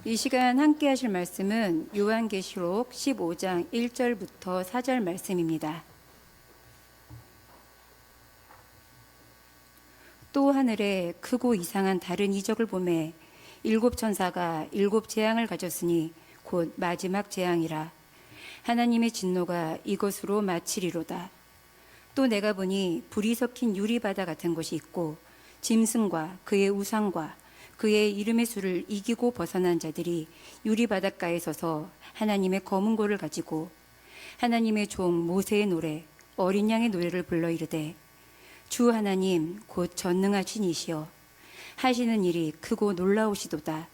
이 시간 함께 하실 말씀은 요한계시록 15장 1절부터 4절 말씀입니다. 또 하늘에 크고 이상한 다른 이적을 보매 일곱 천사가 일곱 재앙을 가졌으니 곧 마지막 재앙이라. 하나님의 진노가 이것으로 마치리로다. 또 내가 보니 불이 섞인 유리바다 같은 곳이 있고 짐승과 그의 우상과 그의 이름의 수를 이기고 벗어난 자들이 유리바닷가에 서서 하나님의 검은 고를 가지고 하나님의 종 모세의 노래 어린 양의 노래를 불러 이르되 주 하나님 곧 전능하신 이시여 하시는 일이 크고 놀라우시도다.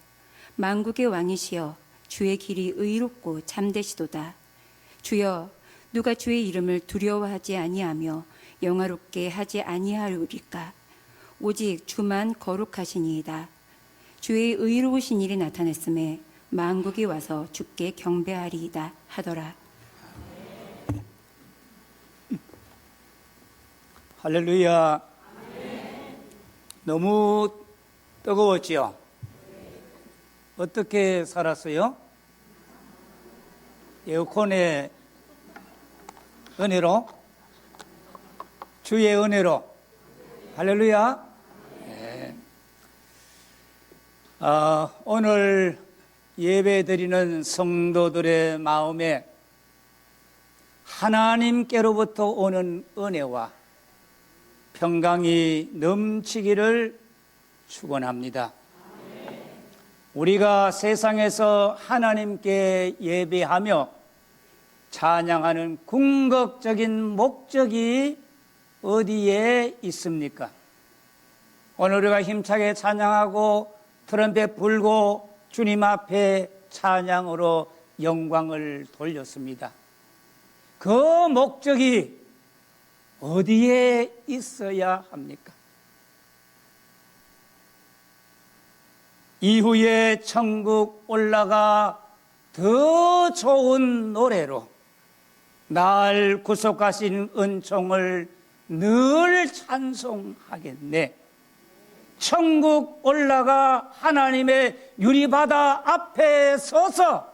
만국의 왕이시여 주의 길이 의롭고 참되시도다. 주여 누가 주의 이름을 두려워하지 아니하며 영화롭게 하지 아니하리까. 오직 주만 거룩하시니이다. 주의 의로우신 일이 나타났음에 만국이 와서 주께 경배하리이다 하더라. 할렐루야. 너무 뜨거웠지요? 어떻게 살았어요? 에어컨의 은혜로? 주의 은혜로? 할렐루야. 네. 오늘 예배 드리는 성도들의 마음에 하나님께로부터 오는 은혜와 평강이 넘치기를 축원합니다. 우리가 세상에서 하나님께 예배하며 찬양하는 궁극적인 목적이 어디에 있습니까? 오늘 우리가 힘차게 찬양하고 트럼펫 불고 주님 앞에 찬양으로 영광을 돌렸습니다. 그 목적이 어디에 있어야 합니까? 이후에 천국 올라가 더 좋은 노래로 날 구속하신 은총을 늘 찬송하겠네. 천국 올라가 하나님의 유리바다 앞에 서서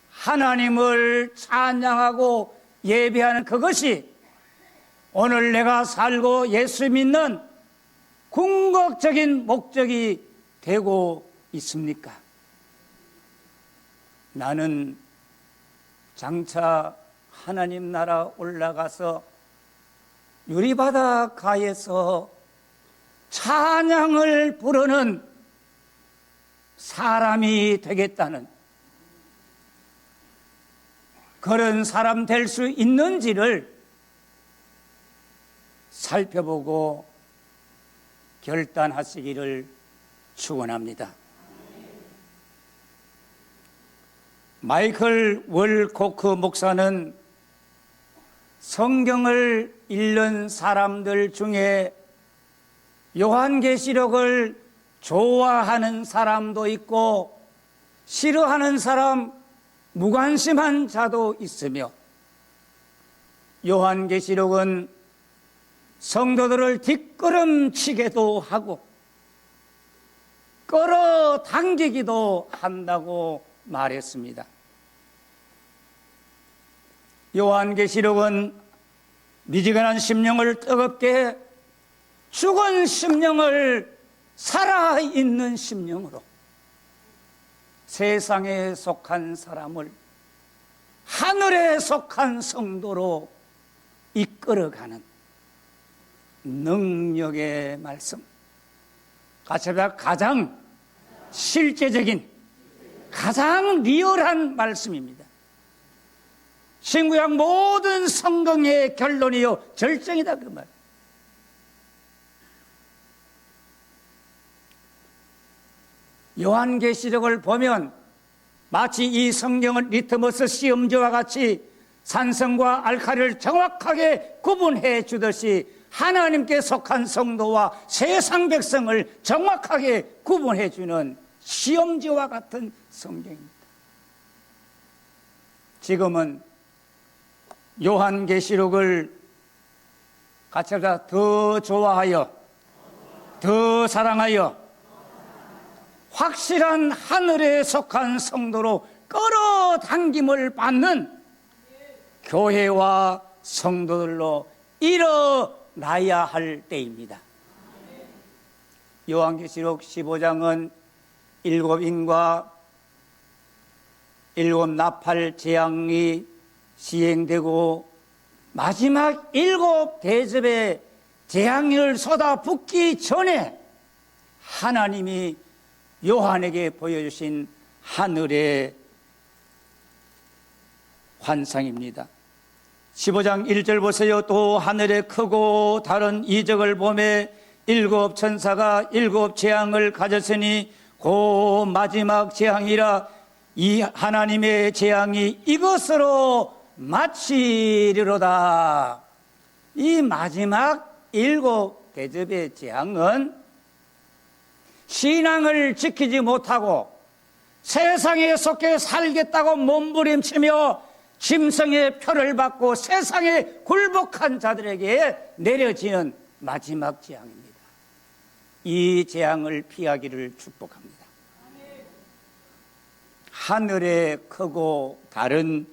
하나님을 찬양하고 예배하는 그것이 오늘 내가 살고 예수 믿는 궁극적인 목적이 되고 있습니까? 나는 장차 하나님 나라 올라가서 유리바다 가에서 찬양을 부르는 사람이 되겠다는, 그런 사람 될 수 있는지를 살펴보고 결단하시기를 축원합니다. 마이클 월코크 목사는 성경을 읽는 사람들 중에 요한계시록을 좋아하는 사람도 있고 싫어하는 사람, 무관심한 자도 있으며, 요한계시록은 성도들을 뒷걸음치게도 하고 끌어당기기도 한다고 말했습니다. 요한계시록은 미지근한 심령을 뜨겁게, 죽은 심령을 살아있는 심령으로 세상에 속한 사람을 하늘에 속한 성도로 이끌어가는 능력의 말씀, 가장 실제적인, 가장 리얼한 말씀입니다. 신구약 모든 성경의 결론이요 절정이다, 그 말. 요한계시록을 보면 마치 이 성경은 리트머스 시험지와 같이 산성과 알칼리를 정확하게 구분해 주듯이 하나님께 속한 성도와 세상 백성을 정확하게 구분해 주는 시험지와 같은 성경입니다. 지금은 요한계시록을 같이 하자. 더 좋아하여, 더 사랑하여, 확실한 하늘에 속한 성도로 끌어당김을 받는 교회와 성도들로 일어나야 할 때입니다. 요한계시록 15장은 7인과 7 나팔 재앙이 시행되고 마지막 7 대접의 재앙을 쏟아붓기 전에 하나님이 요한에게 보여주신 하늘의 환상입니다. 15장 1절 보세요. 또 하늘에 크고 다른 이적을 보매 7 천사가 7 재앙을 가졌으니 그 마지막 재앙이라. 이 하나님의 재앙이 이것으로 마치리로다. 이 마지막 7 대접의 재앙은 신앙을 지키지 못하고 세상에 속해 살겠다고 몸부림치며 짐승의 표를 받고 세상에 굴복한 자들에게 내려지는 마지막 재앙입니다. 이 재앙을 피하기를 축복합니다. 하늘에 크고 다른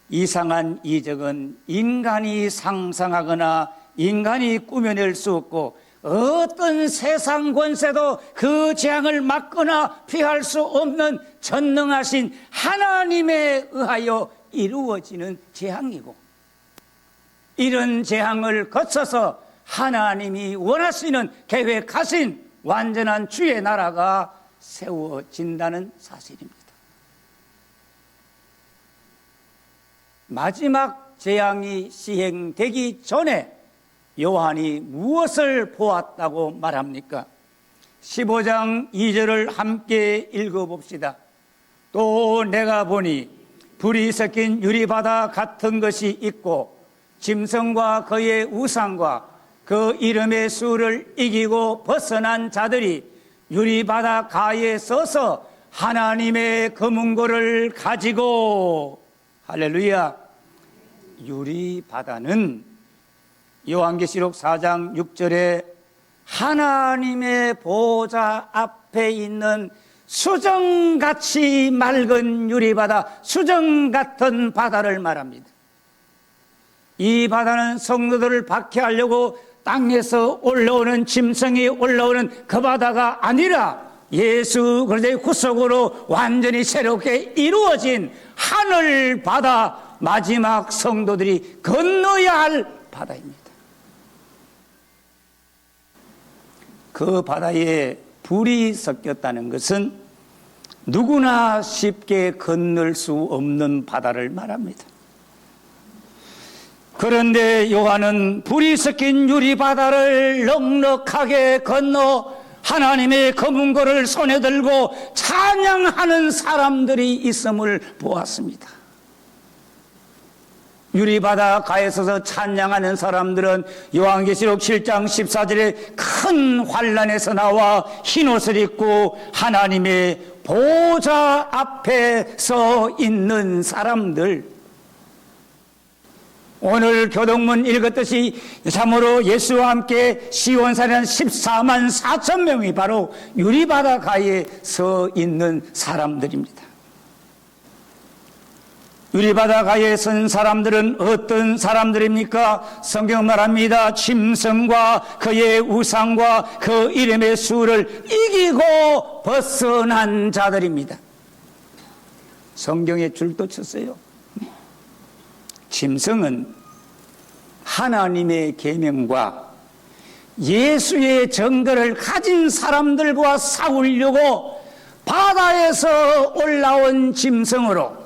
이상한 이적은 인간이 상상하거나 인간이 꾸며낼 수 없고 어떤 세상 권세도 그 재앙을 막거나 피할 수 없는 전능하신 하나님에 의하여 이루어지는 재앙이고, 이런 재앙을 거쳐서 하나님이 원하시는 계획하신 완전한 주의 나라가 세워진다는 사실입니다. 마지막 재앙이 시행되기 전에 요한이 무엇을 보았다고 말합니까? 15장 2절을 함께 읽어봅시다. 또 내가 보니 불이 섞인 유리바다 같은 것이 있고 짐승과 그의 우상과 그 이름의 수를 이기고 벗어난 자들이 유리바다 가에 서서 하나님의 검은고를 가지고, 할렐루야. 유리바다는 요한계시록 4장 6절에 하나님의 보좌 앞에 있는 수정같이 맑은 유리바다, 수정같은 바다를 말합니다. 이 바다는 성도들을 박해하려고 땅에서 올라오는 짐승이 올라오는 그 바다가 아니라 예수 그리스도의 구속으로 완전히 새롭게 이루어진 하늘 바다, 마지막 성도들이 건너야 할 바다입니다. 그 바다에 불이 섞였다는 것은 누구나 쉽게 건널 수 없는 바다를 말합니다. 그런데 요한은 불이 섞인 유리바다를 넉넉하게 건너 하나님의 검은고를 손에 들고 찬양하는 사람들이 있음을 보았습니다. 유리바다 가에 서서 찬양하는 사람들은 요한계시록 7장 14절에 큰 환란에서 나와 흰옷을 입고 하나님의 보좌 앞에 서 있는 사람들. 오늘 교동문 읽었듯이 참으로 예수와 함께 시온산에 14만 4천 명이 바로 유리바다 가에 서 있는 사람들입니다. 유리바다 가에 선 사람들은 어떤 사람들입니까? 성경 말합니다. 짐승과 그의 우상과 그 이름의 수를 이기고 벗어난 자들입니다. 성경에 줄도 쳤어요. 짐승은 하나님의 계명과 예수의 증거를 가진 사람들과 싸우려고 바다에서 올라온 짐승으로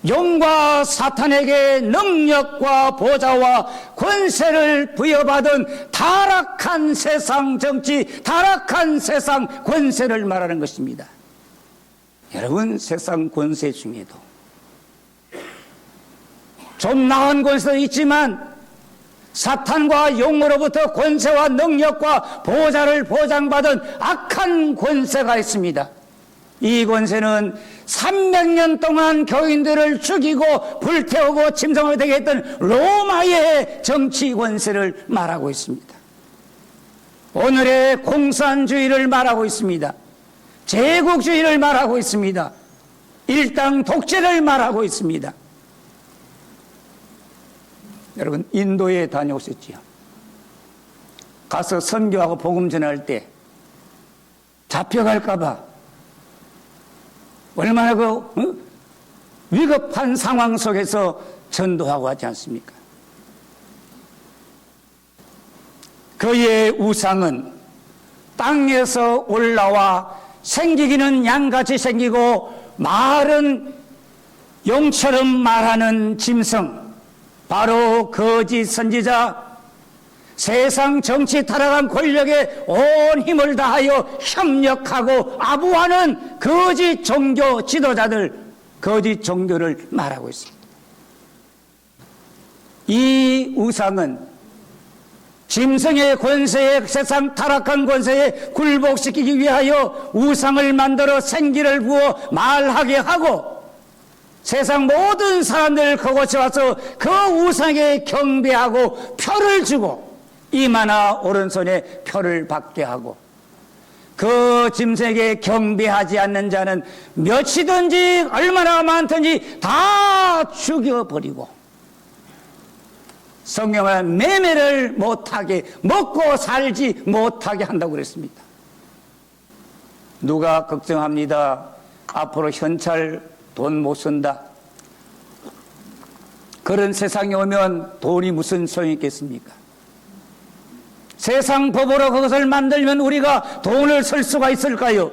영과 사탄에게 능력과 보좌와 권세를 부여받은 타락한 세상 정치, 타락한 세상 권세를 말하는 것입니다. 여러분, 세상 권세 중에도 좀 나은 권세도 있지만 사탄과 영으로부터 권세와 능력과 보좌를 보장받은 악한 권세가 있습니다. 이 권세는 300년 동안 교인들을 죽이고 불태우고 침상하게 되게 했던 로마의 정치 권세를 말하고 있습니다. 오늘의 공산주의를 말하고 있습니다. 제국주의를 말하고 있습니다. 일당 독재를 말하고 있습니다. 여러분, 인도에 다녀오셨지요? 가서 선교하고 복음 전할 때 잡혀갈까봐 얼마나 위급한 상황 속에서 전도하고 하지 않습니까? 그의 우상은 땅에서 올라와 생기기는 양같이 생기고 말은 용처럼 말하는 짐승, 바로 거짓 선지자, 세상 정치 타락한 권력에 온 힘을 다하여 협력하고 아부하는 거짓 종교 지도자들, 거짓 종교를 말하고 있습니다. 이 우상은 짐승의 권세에, 세상 타락한 권세에 굴복시키기 위하여 우상을 만들어 생기를 부어 말하게 하고 세상 모든 사람들 그곳에 와서 그 우상에 경배하고 표를 주고 이마나 오른손에 표를 받게 하고 그 짐승에게 경배하지 않는 자는 몇이든지 얼마나 많든지 다 죽여버리고 성경을 매매를 못하게, 먹고 살지 못하게 한다고 그랬습니다. 누가 걱정합니다. 앞으로 현찰 돈 못 쓴다. 그런 세상에 오면 돈이 무슨 소용이 있겠습니까? 세상 법으로 그것을 만들면 우리가 돈을 쓸 수가 있을까요?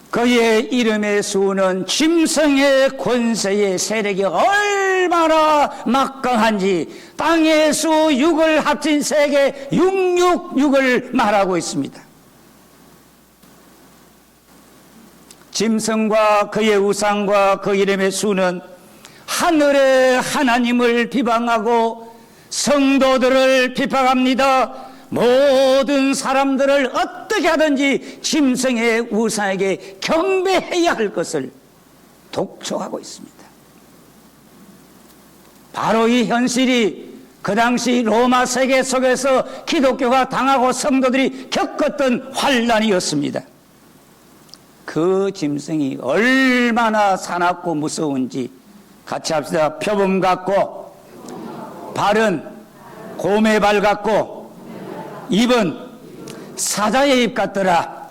그의 이름의 수는 짐승의 권세의 세력이 얼마나 막강한지 땅의 수 6을 합친 세계 666을 말하고 있습니다. 짐승과 그의 우상과 그 이름의 수는 하늘의 하나님을 비방하고 성도들을 비방합니다. 모든 사람들을 어떻게 하든지 짐승의 우상에게 경배해야 할 것을 독촉하고 있습니다. 바로 이 현실이 그 당시 로마 세계 속에서 기독교가 당하고 성도들이 겪었던 환난이었습니다. 그 짐승이 얼마나 사납고 무서운지 같이 합시다. 표범 같고 발은 곰의 발 같고 입은 사자의 입 같더라.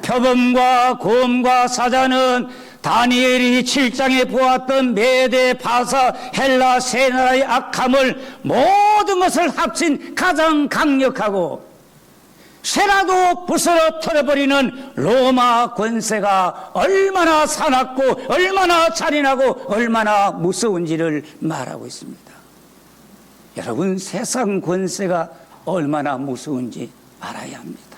표범과 곰과 사자는 다니엘이 7장에 보았던 메대, 바사, 헬라 세 나라의 악함을 모든 것을 합친 가장 강력하고 쇠라도 부스러뜨려버리는 로마 권세가 얼마나 사납고 얼마나 잔인하고 얼마나 무서운지를 말하고 있습니다. 여러분, 세상 권세가 얼마나 무서운지 알아야 합니다.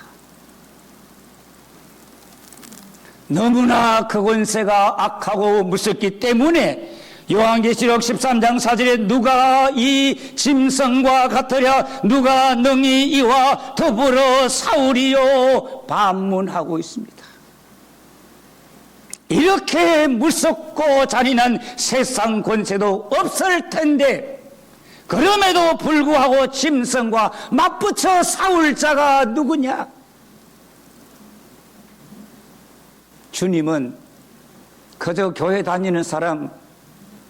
너무나 그 권세가 악하고 무섭기 때문에 요한계시록 13장 4절에 누가 이 짐승과 같으랴, 누가 능히 이와 더불어 싸우리요 반문하고 있습니다. 이렇게 무섭고 잔인한 세상 권세도 없을 텐데 그럼에도 불구하고 짐승과 맞붙여 싸울 자가 누구냐? 주님은 그저 교회 다니는 사람,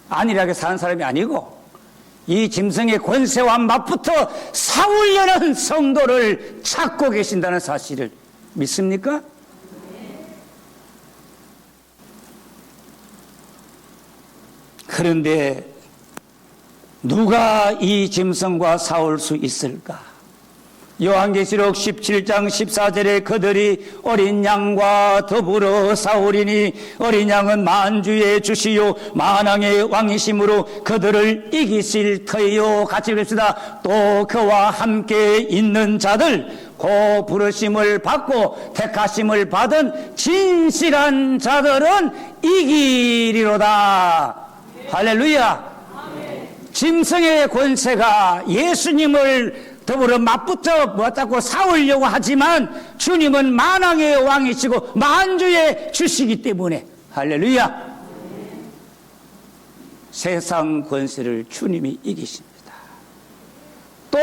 안일하게 사는 사람이 아니고 이 짐승의 권세와 맞붙어 싸우려는 성도를 찾고 계신다는 사실을 믿습니까? 그런데 누가 이 짐승과 싸울 수 있을까? 요한계시록 17장 14절에 그들이 어린 양과 더불어 싸우리니 어린 양은 만주의 주시요 만왕의 왕이심으로 그들을 이기실 터이요. 같이 읽읍시다. 또 그와 함께 있는 자들 그 부르심을 받고 택하심을 받은 진실한 자들은 이기리로다. 할렐루야. 짐승의 권세가 예수님을 더불어 맞붙어 붙잡고 싸우려고 하지만 주님은 만왕의 왕이시고 만주의 주시기 때문에 할렐루야. 세상 권세를 주님이 이기십니다. 또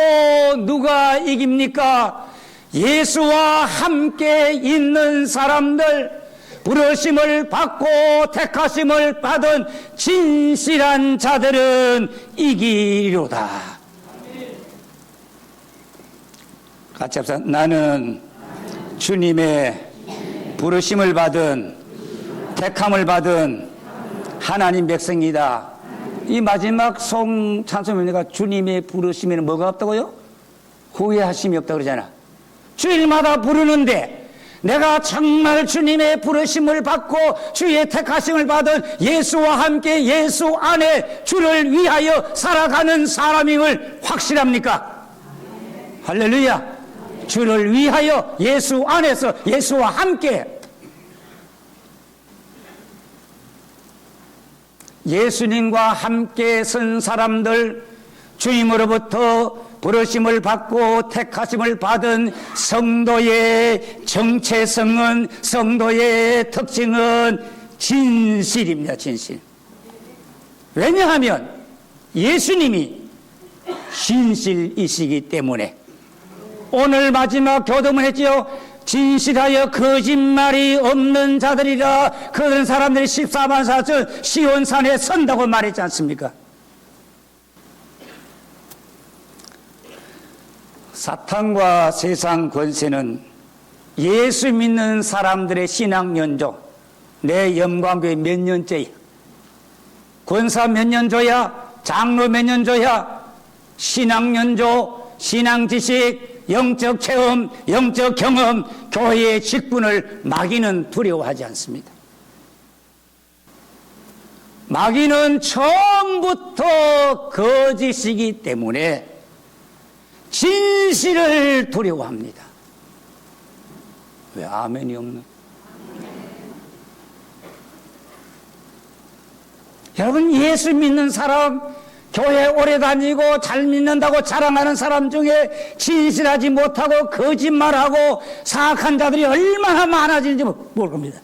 누가 이깁니까? 예수와 함께 있는 사람들, 부르심을 받고 택하심을 받은 진실한 자들은 이기리로다. 같이 합시다. 나는 주님의 부르심을 받은 택함을 받은 하나님 백성이다. 이 마지막 송 찬송입니다. 주님의 부르심에는 뭐가 없다고요? 후회하심이 없다고 그러잖아. 주일마다 부르는데 내가 정말 주님의 부르심을 받고 주의 택하심을 받은 예수와 함께 예수 안에 주를 위하여 살아가는 사람임을 확실합니까? 할렐루야. 주를 위하여 예수 안에서 예수와 함께 예수님과 함께 선 사람들, 주님으로부터 부르심을 받고 택하심을 받은 성도의 정체성은, 성도의 특징은 진실입니다. 진실. 왜냐하면 예수님이 진실이시기 때문에. 오늘 마지막 교도문 했지요. 진실하여 거짓말이 없는 자들이라. 그런 사람들이 14만 4천 시온산에 선다고 말했지 않습니까? 사탄과 세상 권세는 예수 믿는 사람들의 신앙 연조, 내 영광교회 몇 년째야, 권사 몇 년 줘야, 장로 몇 년 줘야, 신앙 연조, 신앙 지식, 영적 체험, 영적 경험, 교회의 직분을 마귀는 두려워하지 않습니다. 마귀는 처음부터 거짓이기 때문에 진실을 두려워합니다. 왜 아멘이 없나? 여러분, 예수 믿는 사람, 교회 오래 다니고 잘 믿는다고 자랑하는 사람 중에 진실하지 못하고 거짓말하고 사악한 자들이 얼마나 많아지는지 모를 겁니다.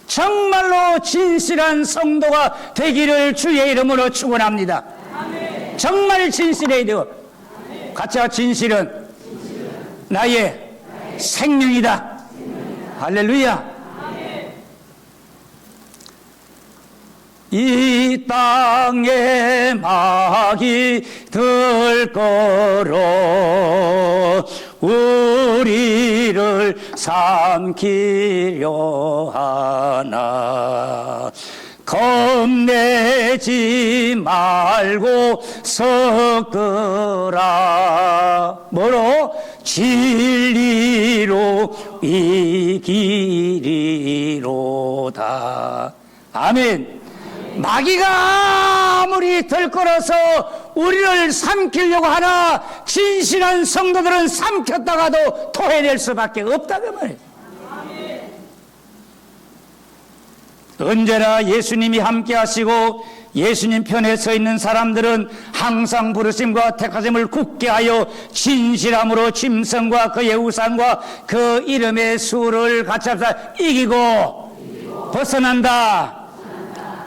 정말로 진실한 성도가 되기를 주의 이름으로 축원합니다. 정말 진실해야 돼요. 같이 진실은 나의 생명이다. 할렐루야. 이 땅에 막이 들 거로 우리를 삼키려 하나. 겁내지 말고 섞으라. 뭐로? 진리로 이기리로다. 아멘. 마귀가 아무리 들끓어서 우리를 삼키려고 하나 진실한 성도들은 삼켰다가도 토해낼 수밖에 없다고 말이에요. 언제나 예수님이 함께 하시고 예수님 편에 서 있는 사람들은 항상 부르심과 택하심을 굳게 하여 진실함으로 짐승과 그의 우상과 그 이름의 수를 같이 합시다. 이기고 벗어난다.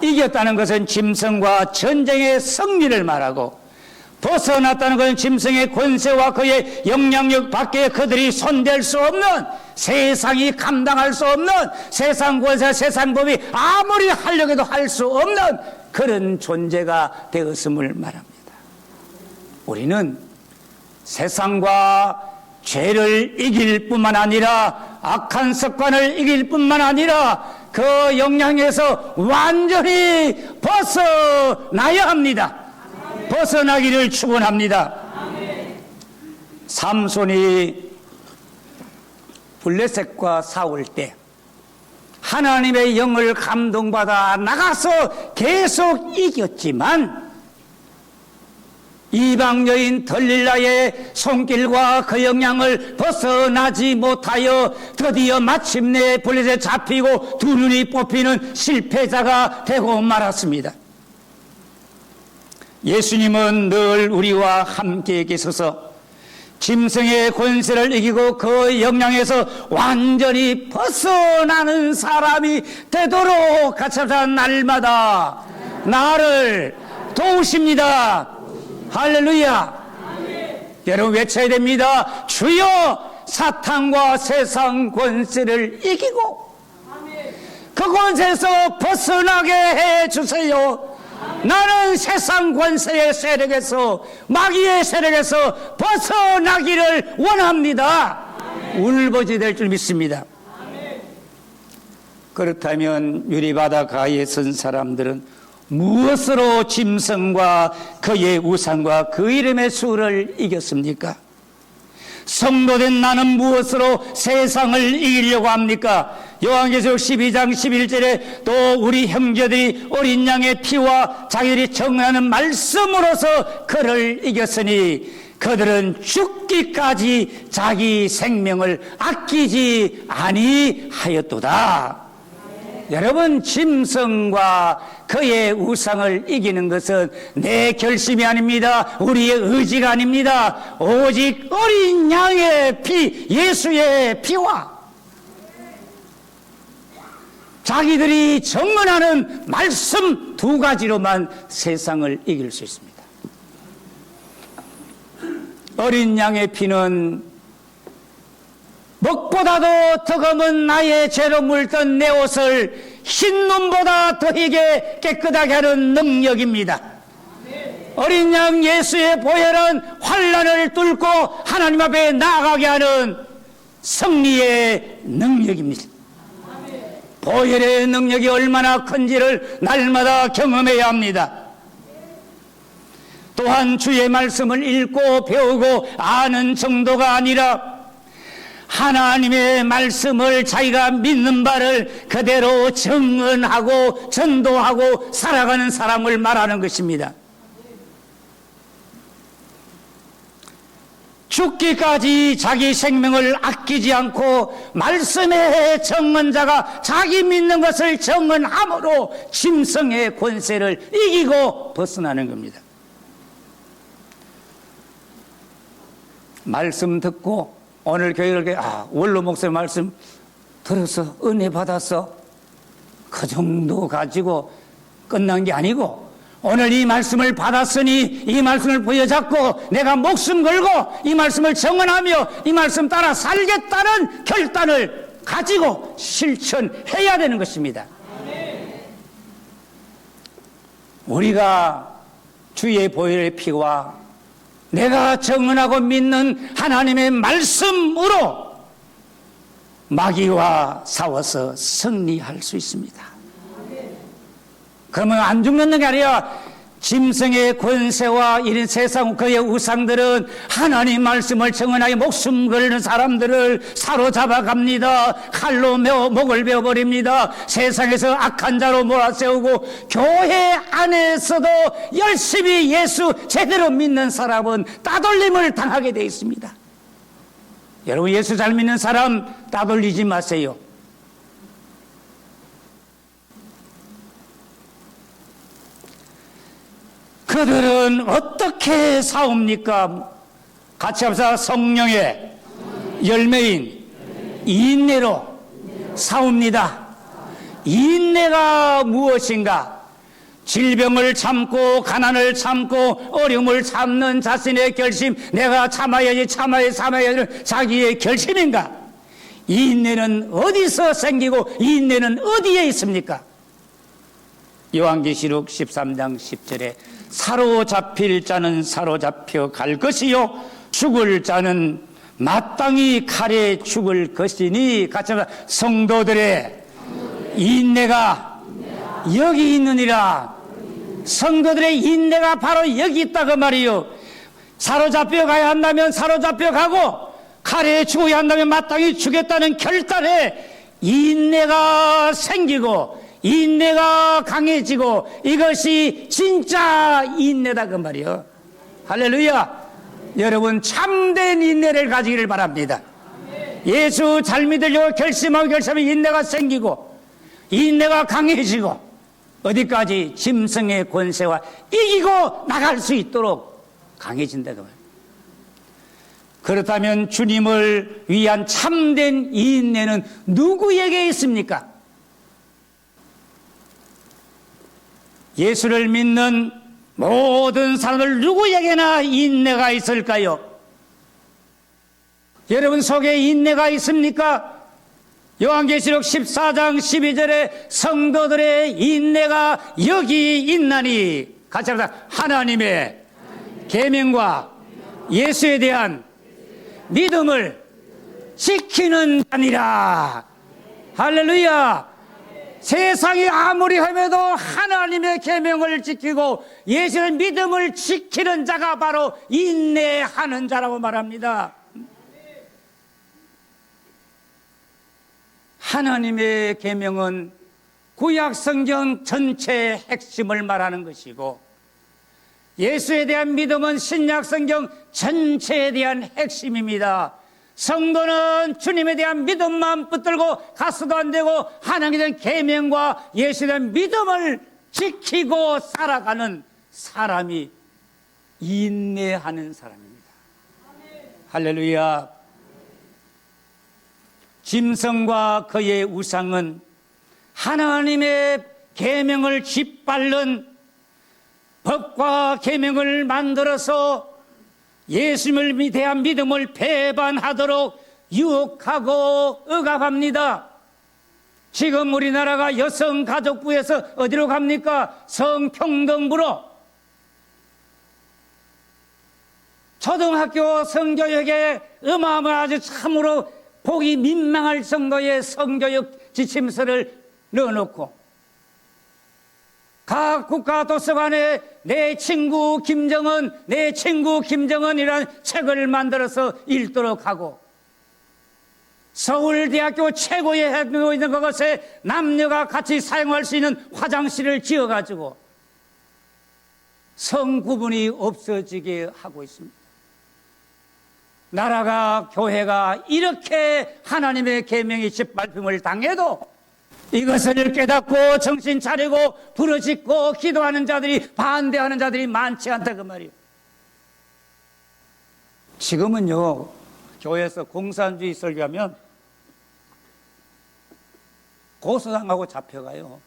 이겼다는 것은 짐승과 전쟁의 승리를 말하고, 벗어났다는 것은 짐승의 권세와 그의 영향력 밖에 그들이 손댈 수 없는, 세상이 감당할 수 없는, 세상 권세, 세상 법이 아무리 하려고 해도 할 수 없는 그런 존재가 되었음을 말합니다. 우리는 세상과 죄를 이길 뿐만 아니라 악한 습관을 이길 뿐만 아니라 그 영향에서 완전히 벗어나야 합니다. 아멘. 벗어나기를 축원합니다. 삼손이 블레셋과 싸울 때 하나님의 영을 감동받아 나가서 계속 이겼지만 이방 여인 들릴라의 손길과 그 영향을 벗어나지 못하여 드디어 마침내 블레셋에 잡히고 두 눈이 뽑히는 실패자가 되고 말았습니다. 예수님은 늘 우리와 함께 계셔서 짐승의 권세를 이기고 그 영향에서 완전히 벗어나는 사람이 되도록 같이 합시다. 날마다 나를 도우십니다. 할렐루야. 아멘. 여러분 외쳐야 됩니다. 주여 사탄과 세상 권세를 이기고 그 권세에서 벗어나게 해주세요. 나는 세상 권세의 세력에서, 마귀의 세력에서 벗어나기를 원합니다. 울부짖이 될 줄 믿습니다. 그렇다면 유리바닷가에 선 사람들은 무엇으로 짐승과 그의 우상과 그 이름의 수를 이겼습니까? 성도된 나는 무엇으로 세상을 이기려고 합니까? 요한계시록 12장 11절에 또 우리 형제들이 어린 양의 피와 자기들이 정하는 말씀으로서 그를 이겼으니 그들은 죽기까지 자기 생명을 아끼지 아니하였도다. 여러분, 짐승과 그의 우상을 이기는 것은 내 결심이 아닙니다. 우리의 의지가 아닙니다. 오직 어린 양의 피, 예수의 피와 자기들이 정언하는 말씀 두 가지로만 세상을 이길 수 있습니다. 어린 양의 피는 먹보다도 더 검은 나의 죄로 물던 내 옷을 흰 눈보다 더히게 깨끗하게 하는 능력입니다. 어린 양 예수의 보혈은 환난을 뚫고 하나님 앞에 나아가게 하는 승리의 능력입니다. 보혈의 능력이 얼마나 큰지를 날마다 경험해야 합니다. 또한 주의 말씀을 읽고 배우고 아는 정도가 아니라 하나님의 말씀을 자기가 믿는 바를 그대로 증언하고 전도하고 살아가는 사람을 말하는 것입니다. 죽기까지 자기 생명을 아끼지 않고 말씀의 증언자가 자기 믿는 것을 증언함으로 짐승의 권세를 이기고 벗어나는 겁니다. 말씀 듣고 오늘 교회를 원로 목사님 말씀 들어서 은혜 받았어, 그 정도 가지고 끝난 게 아니고 오늘 이 말씀을 받았으니 이 말씀을 부여잡고 내가 목숨 걸고 이 말씀을 정언하며 이 말씀 따라 살겠다는 결단을 가지고 실천해야 되는 것입니다. 우리가 주의 보혈의 피와 내가 정언하고 믿는 하나님의 말씀으로 마귀와 싸워서 승리할 수 있습니다. 그러면 안 죽는 게 아니라 짐승의 권세와 이런 세상 그의 우상들은 하나님 말씀을 정언하여 목숨 걸는 사람들을 사로잡아 갑니다. 칼로 목을 베어버립니다. 세상에서 악한 자로 몰아세우고 교회 안에서도 열심히 예수 제대로 믿는 사람은 따돌림을 당하게 되어 있습니다. 여러분, 예수 잘 믿는 사람 따돌리지 마세요. 그들은 어떻게 싸웁니까? 같이 합시다. 성령의 열매인 인내로 싸웁니다. 인내가 무엇인가? 질병을 참고 가난을 참고 어려움을 참는 자신의 결심, 내가 참아야지 참아야지 자기의 결심인가? 이 인내는 어디서 생기고 이 인내는 어디에 있습니까? 요한계시록 13장 10절에 사로잡힐 자는 사로잡혀 갈 것이요 죽을 자는 마땅히 칼에 죽을 것이니, 같이 합시다. 성도들의 인내가 여기 있느니라. 성도들의 인내가 바로 여기 있다고 말이요. 사로잡혀 가야 한다면 사로잡혀 가고 칼에 죽어야 한다면 마땅히 죽겠다는 결단에 인내가 생기고 인내가 강해지고 이것이 진짜 인내다 그 말이요. 할렐루야. 여러분, 참된 인내를 가지기를 바랍니다. 예수 잘 믿으려고 결심하면 인내가 생기고 인내가 강해지고 어디까지? 짐승의 권세와 이기고 나갈 수 있도록 강해진다 그 말이에요. 그렇다면 주님을 위한 참된 인내는 누구에게 있습니까? 예수를 믿는 모든 사람들 누구에게나 인내가 있을까요? 여러분 속에 인내가 있습니까? 요한계시록 14장 12절에 성도들의 인내가 여기 있나니, 같이 합시다. 하나님의 계명과 예수에 대한 믿음을 지키는 자니라. 할렐루야. 세상이 아무리 헤매도 하나님의 계명을 지키고 예수의 믿음을 지키는 자가 바로 인내하는 자라고 말합니다. 하나님의 계명은 구약 성경 전체의 핵심을 말하는 것이고, 예수에 대한 믿음은 신약 성경 전체에 대한 핵심입니다. 성도는 주님에 대한 믿음만 붙들고 가서도 안 되고 하나님에 대한 계명과 예수에 대한 믿음을 지키고 살아가는 사람이 인내하는 사람입니다. 할렐루야. 짐승과 그의 우상은 하나님의 계명을 짓밟는 법과 계명을 만들어서 예수님을 대한 믿음을 배반하도록 유혹하고 억압합니다. 지금 우리나라가 여성가족부에서 어디로 갑니까? 성평등부로. 초등학교 성교육에 어마어마하게 참으로 보기 민망할 정도의 성교육 지침서를 넣어놓고, 각 국가 도서관에 내 친구 김정은이라는 책을 만들어서 읽도록 하고, 서울대학교 최고의 학교에 있는 그것에 남녀가 같이 사용할 수 있는 화장실을 지어가지고 성구분이 없어지게 하고 있습니다. 나라가, 교회가 이렇게 하나님의 계명이 짓밟힘을 당해도 이것을 깨닫고 정신 차리고 부르짖고 기도하는 자들이, 반대하는 자들이 많지 않다 그 말이에요. 지금은요, 교회에서 공산주의 설교하면 고소당하고 잡혀가요.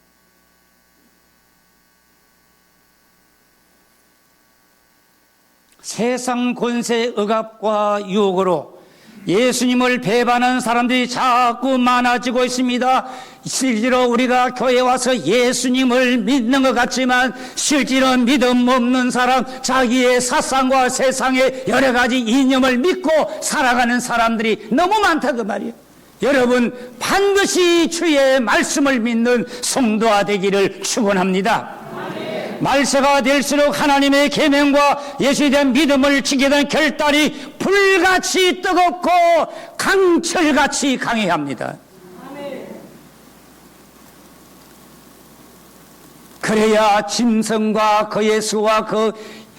세상 권세 억압과 유혹으로 예수님을 배반하는 사람들이 자꾸 많아지고 있습니다. 실제로 우리가 교회에 와서 예수님을 믿는 것 같지만 실제로 믿음 없는 사람, 자기의 사상과 세상의 여러 가지 이념을 믿고 살아가는 사람들이 너무 많다 그 말이에요. 여러분 반드시 주의 말씀을 믿는 성도가 되기를 축원합니다. 말세가 될수록 하나님의 계명과 예수에 대한 믿음을 지키게 된 결단이 불같이 뜨겁고 강철같이 강해야 합니다. 그래야 짐승과 그의 수와 그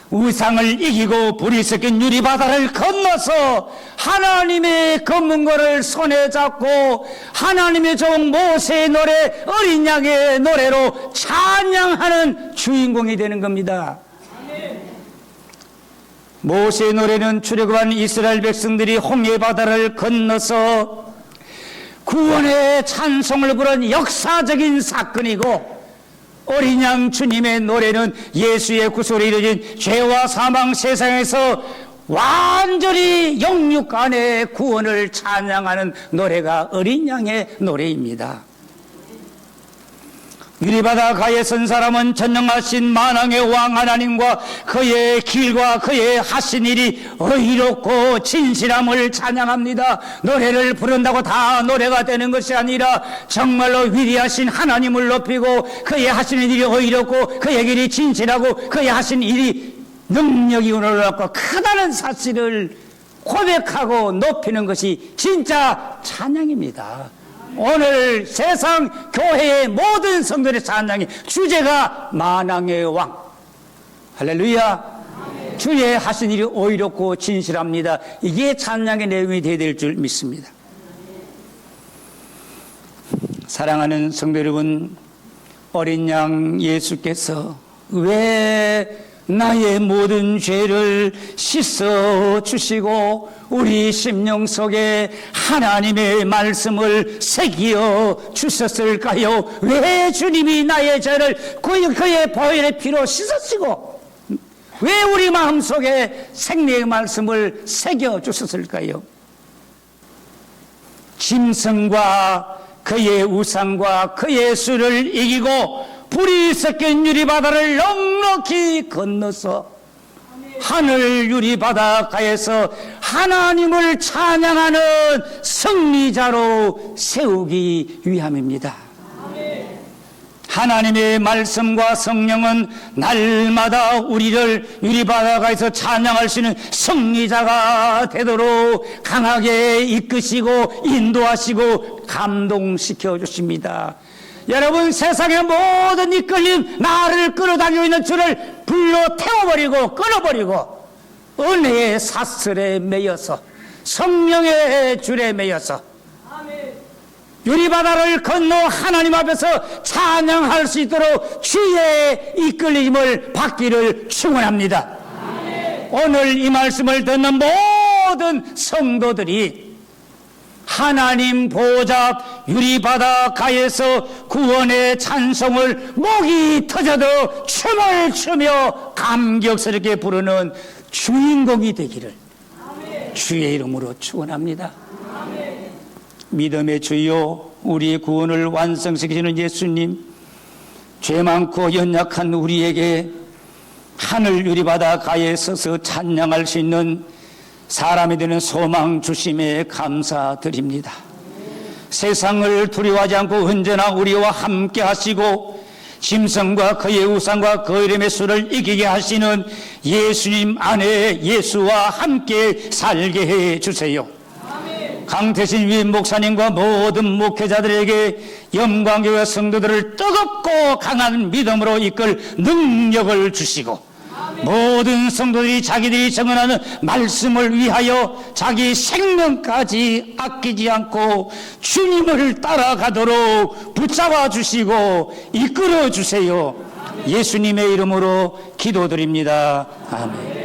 우상을 이기고 불이 섞인 유리바다를 건너서 하나님의 검은고를 손에 잡고 하나님의 종 모세의 노래, 어린 양의 노래로 찬양하는 주인공이 되는 겁니다. 모세의 노래는 출애굽한 이스라엘 백성들이 홍해바다를 건너서 구원의 찬송을 부른 역사적인 사건이고, 어린 양 주님의 노래는 예수의 구속으로 이루어진 죄와 사망 세상에서 완전히 영육 안에 구원을 찬양하는 노래가 어린 양의 노래입니다. 유리바다 가에 선 사람은 전능하신 만왕의 왕 하나님과 그의 길과 그의 하신 일이 의롭고 진실함을 찬양합니다. 노래를 부른다고 다 노래가 되는 것이 아니라 정말로 위대하신 하나님을 높이고 그의 하시는 일이 의롭고 그의 길이 진실하고 그의 하신 일이 능력이 놀랍고 크다는 사실을 고백하고 높이는 것이 진짜 찬양입니다. 오늘 세상 교회의 모든 성도들의 찬양의 주제가 만왕의 왕, 할렐루야. 주의 하신 일이 의롭고 진실합니다. 이게 찬양의 내용이 되어야 될 줄 믿습니다. 사랑하는 성도 여러분, 어린 양 예수께서 왜 나의 모든 죄를 씻어 주시고 우리 심령 속에 하나님의 말씀을 새기어 주셨을까요? 왜 주님이 나의 죄를 그의 보혈의 피로 씻으시고 왜 우리 마음속에 생명의 말씀을 새겨 주셨을까요? 짐승과 그의 우상과 그의 수를 이기고 불이 섞인 유리바다를 넉넉히 건너서 하늘 유리바닷가에서 하나님을 찬양하는 승리자로 세우기 위함입니다. 하나님의 말씀과 성령은 날마다 우리를 유리바닷가에서 찬양할 수 있는 승리자가 되도록 강하게 이끄시고 인도하시고 감동시켜 주십니다. 여러분, 세상의 모든 이끌림, 나를 끌어당기고 있는 줄을 불로 태워버리고 끊어버리고 은혜의 사슬에 매여서 성령의 줄에 매여서 유리바다를 건너 하나님 앞에서 찬양할 수 있도록 주의 이끌림을 받기를 축원합니다. 오늘 이 말씀을 듣는 모든 성도들이 하나님 보좌 유리바다가에서 구원의 찬송을 목이 터져도 춤을 추며 감격스럽게 부르는 주인공이 되기를 주의 이름으로 축원합니다. 믿음의 주요, 우리의 구원을 완성시키시는 예수님, 죄 많고 연약한 우리에게 하늘 유리바다가에 서서 찬양할 수 있는 사람이 되는 소망 주심에 감사드립니다. 세상을 두려워하지 않고 언제나 우리와 함께 하시고 짐승과 그의 우상과 그 이름의 수를 이기게 하시는 예수님 안에 예수와 함께 살게 해 주세요. 강태신 위임 목사님과 모든 목회자들에게 영광교회 성도들을 뜨겁고 강한 믿음으로 이끌 능력을 주시고 모든 성도들이 자기들이 정언하는 말씀을 위하여 자기 생명까지 아끼지 않고 주님을 따라가도록 붙잡아 주시고 이끌어 주세요. 예수님의 이름으로 기도드립니다. 아멘.